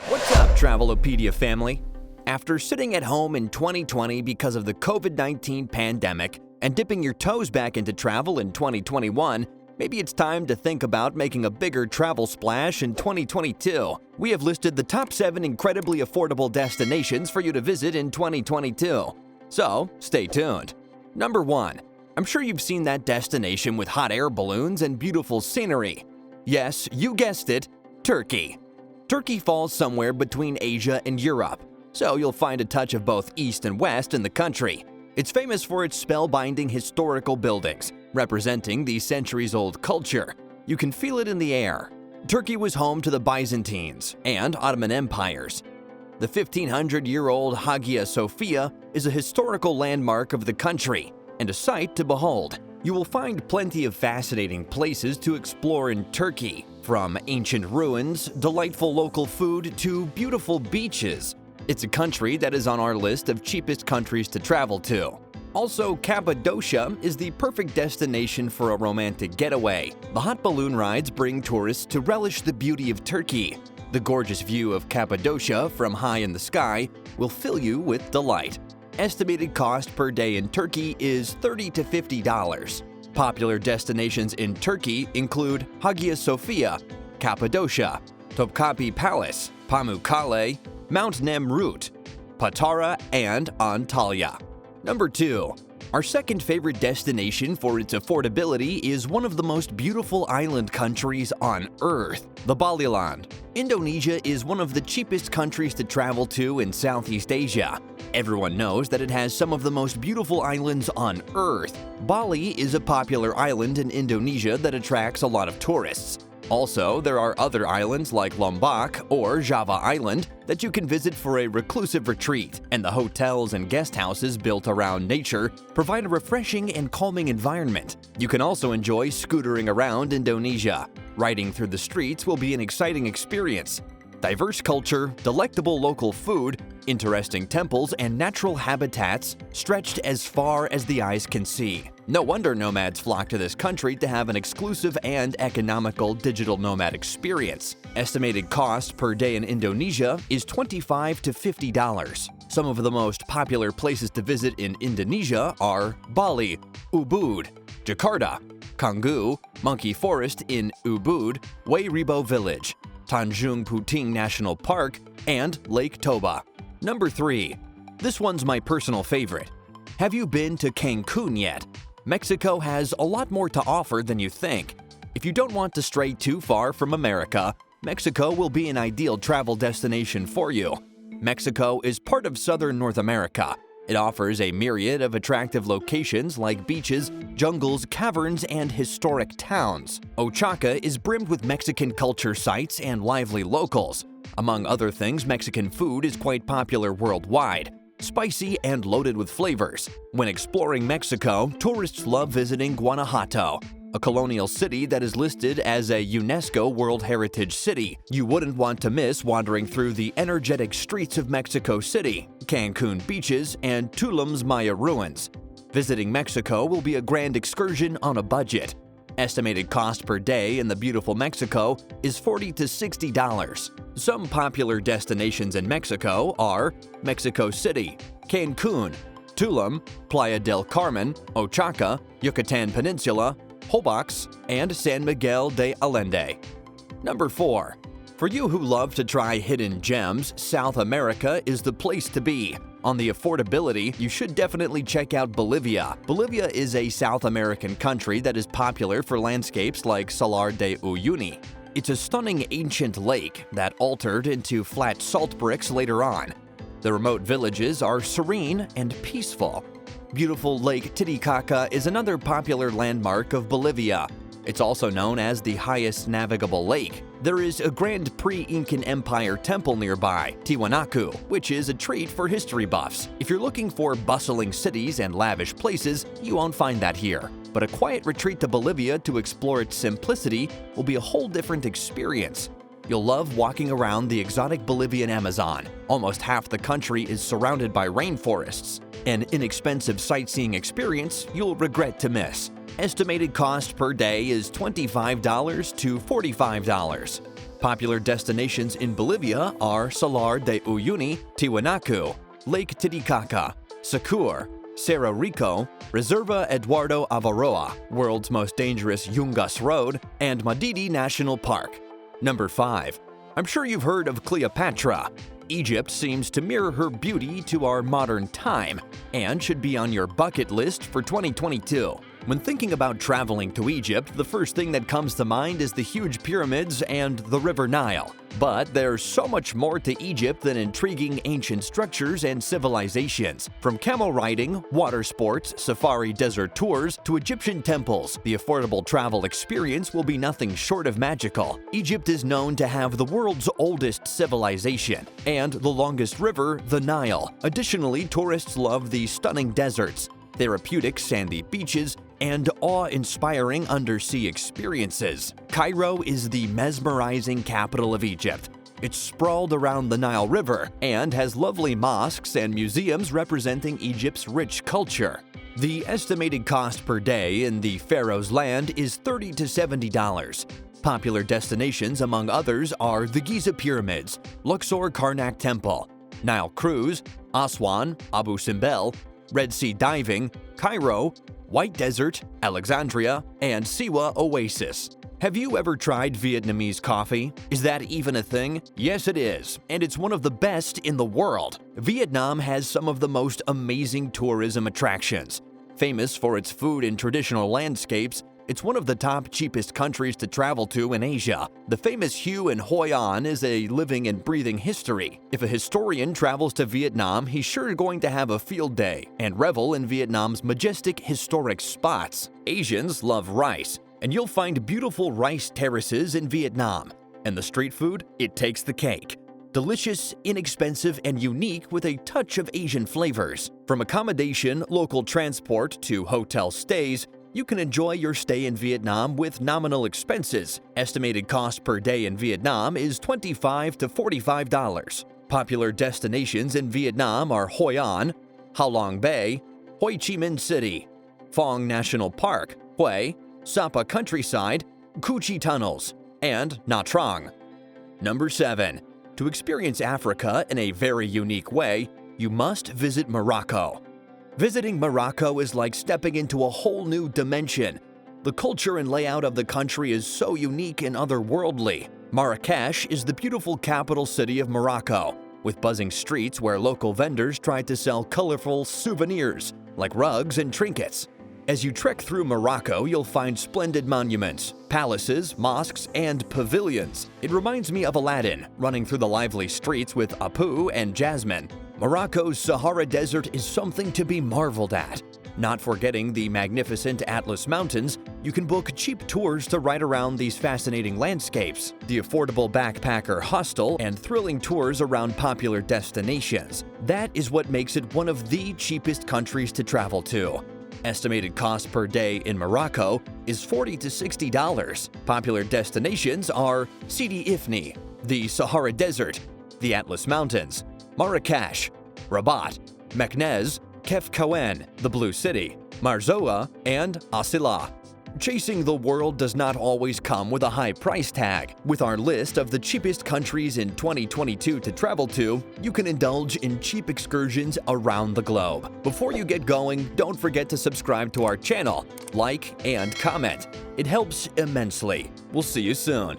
What's up, Travelopedia family? After sitting at home in 2020 because of the COVID-19 pandemic and dipping your toes back into travel in 2021, maybe it's time to think about making a bigger travel splash in 2022. We have listed the top 7 incredibly affordable destinations for you to visit in 2022. So, stay tuned. Number 1. I'm sure you've seen that destination with hot air balloons and beautiful scenery. Yes, you guessed it, Turkey. Turkey falls somewhere between Asia and Europe, so you'll find a touch of both East and West in the country. It's famous for its spellbinding historical buildings, representing the centuries-old culture. You can feel it in the air. Turkey was home to the Byzantines and Ottoman empires. The 1,500-year-old Hagia Sophia is a historical landmark of the country and a sight to behold. You will find plenty of fascinating places to explore in Turkey, from ancient ruins, delightful local food, to beautiful beaches. It's a country that is on our list of cheapest countries to travel to. Also, Cappadocia is the perfect destination for a romantic getaway. The hot balloon rides bring tourists to relish the beauty of Turkey. The gorgeous view of Cappadocia from high in the sky will fill you with delight. Estimated cost per day in Turkey is $30 to $50. Popular destinations in Turkey include Hagia Sophia, Cappadocia, Topkapi Palace, Pamukkale, Mount Nemrut, Patara, and Antalya. Number 2. Our second favorite destination for its affordability is one of the most beautiful island countries on Earth, the Baliland. Indonesia is one of the cheapest countries to travel to in Southeast Asia. Everyone knows that it has some of the most beautiful islands on Earth. Bali is a popular island in Indonesia that attracts a lot of tourists. Also, there are other islands like Lombok or Java Island that you can visit for a reclusive retreat, and the hotels and guest houses built around nature provide a refreshing and calming environment. You can also enjoy scootering around Indonesia. Riding through the streets will be an exciting experience. Diverse culture, delectable local food, interesting temples, and natural habitats stretched as far as the eyes can see. No wonder nomads flock to this country to have an exclusive and economical digital nomad experience. Estimated cost per day in Indonesia is $25 to $50. Some of the most popular places to visit in Indonesia are Bali, Ubud, Jakarta, Canggu, Monkey Forest in Ubud, Wairibo Village, Tanjung Puting National Park, and Lake Toba. Number 3. This one's my personal favorite. Have you been to Cancun yet? Mexico has a lot more to offer than you think. If you don't want to stray too far from America, Mexico will be an ideal travel destination for you. Mexico is part of southern North America. It offers a myriad of attractive locations like beaches, jungles, caverns, and historic towns. Oaxaca is brimmed with Mexican culture sites and lively locals. Among other things, Mexican food is quite popular worldwide, spicy and loaded with flavors. When exploring Mexico, tourists love visiting Guanajuato, a colonial city that is listed as a UNESCO World Heritage City. You wouldn't want to miss wandering through the energetic streets of Mexico City, Cancun beaches, and Tulum's Maya ruins. Visiting Mexico will be a grand excursion on a budget. Estimated cost per day in the beautiful Mexico is $40 to $60. Some popular destinations in Mexico are Mexico City, Cancun, Tulum, Playa del Carmen, Oaxaca, Yucatan Peninsula, Holbox, and San Miguel de Allende. Number 4. For you who love to try hidden gems, South America is the place to be. On the affordability, you should definitely check out Bolivia. Bolivia is a South American country that is popular for landscapes like Salar de Uyuni. It's a stunning ancient lake that altered into flat salt bricks later on. The remote villages are serene and peaceful. Beautiful Lake Titicaca is another popular landmark of Bolivia. It's also known as the highest navigable lake. There is a grand pre-Incan Empire temple nearby, Tiwanaku, which is a treat for history buffs. If you're looking for bustling cities and lavish places, you won't find that here. But a quiet retreat to Bolivia to explore its simplicity will be a whole different experience. You'll love walking around the exotic Bolivian Amazon. Almost half the country is surrounded by rainforests. An inexpensive sightseeing experience you'll regret to miss. Estimated cost per day is $25 to $45. Popular destinations in Bolivia are Salar de Uyuni, Tiwanaku, Lake Titicaca, Sacur, Cerro Rico, Reserva Eduardo Avaroa, world's most dangerous Yungas Road, and Madidi National Park. Number 5. I'm sure you've heard of Cleopatra. Egypt seems to mirror her beauty to our modern time and should be on your bucket list for 2022. When thinking about traveling to Egypt, the first thing that comes to mind is the huge pyramids and the River Nile. But there's so much more to Egypt than intriguing ancient structures and civilizations. From camel riding, water sports, safari desert tours, to Egyptian temples, the affordable travel experience will be nothing short of magical. Egypt is known to have the world's oldest civilization and the longest river, the Nile. Additionally, tourists love the stunning deserts, therapeutic sandy beaches, and awe-inspiring undersea experiences. Cairo is the mesmerizing capital of Egypt. It's sprawled around the Nile River and has lovely mosques and museums representing Egypt's rich culture. The estimated cost per day in the Pharaoh's land is $30 to $70. Popular destinations, among others, are the Giza Pyramids, Luxor Karnak Temple, Nile Cruise, Aswan, Abu Simbel, Red Sea Diving, Cairo, White Desert, Alexandria, and Siwa Oasis. Have you ever tried Vietnamese coffee? Is that even a thing? Yes, it is, and it's one of the best in the world. Vietnam has some of the most amazing tourism attractions. Famous for its food and traditional landscapes, it's one of the top cheapest countries to travel to in Asia. The famous Hue and Hoi An is a living and breathing history. If a historian travels to Vietnam, he's sure going to have a field day and revel in Vietnam's majestic historic spots. Asians love rice, and you'll find beautiful rice terraces in Vietnam. And the street food? It takes the cake. Delicious, inexpensive, and unique with a touch of Asian flavors. From accommodation, local transport, to hotel stays, you can enjoy your stay in Vietnam with nominal expenses. Estimated cost per day in Vietnam is $25 to $45. Popular destinations in Vietnam are Hoi An, Ha Long Bay, Ho Chi Minh City, Phong National Park, Hue, Sapa Countryside, Cu Chi Tunnels, and Nha Trang. Number 7. To experience Africa in a very unique way, you must visit Morocco. Visiting Morocco is like stepping into a whole new dimension. The culture and layout of the country is so unique and otherworldly. Marrakesh is the beautiful capital city of Morocco, with buzzing streets where local vendors try to sell colorful souvenirs like rugs and trinkets. As you trek through Morocco, you'll find splendid monuments, palaces, mosques, and pavilions. It reminds me of Aladdin, running through the lively streets with Apu and Jasmine. Morocco's Sahara Desert is something to be marveled at. Not forgetting the magnificent Atlas Mountains, you can book cheap tours to ride around these fascinating landscapes, the affordable backpacker hostel, and thrilling tours around popular destinations. That is what makes it one of the cheapest countries to travel to. Estimated cost per day in Morocco is $40 to $60. Popular destinations are Sidi Ifni, the Sahara Desert, the Atlas Mountains, Marrakesh, Rabat, Meknès, Kef Kawen, the Blue City, Marzoa, and Asila. Chasing the world does not always come with a high price tag. With our list of the cheapest countries in 2022 to travel to, you can indulge in cheap excursions around the globe. Before you get going, don't forget to subscribe to our channel, like, and comment. It helps immensely. We'll see you soon.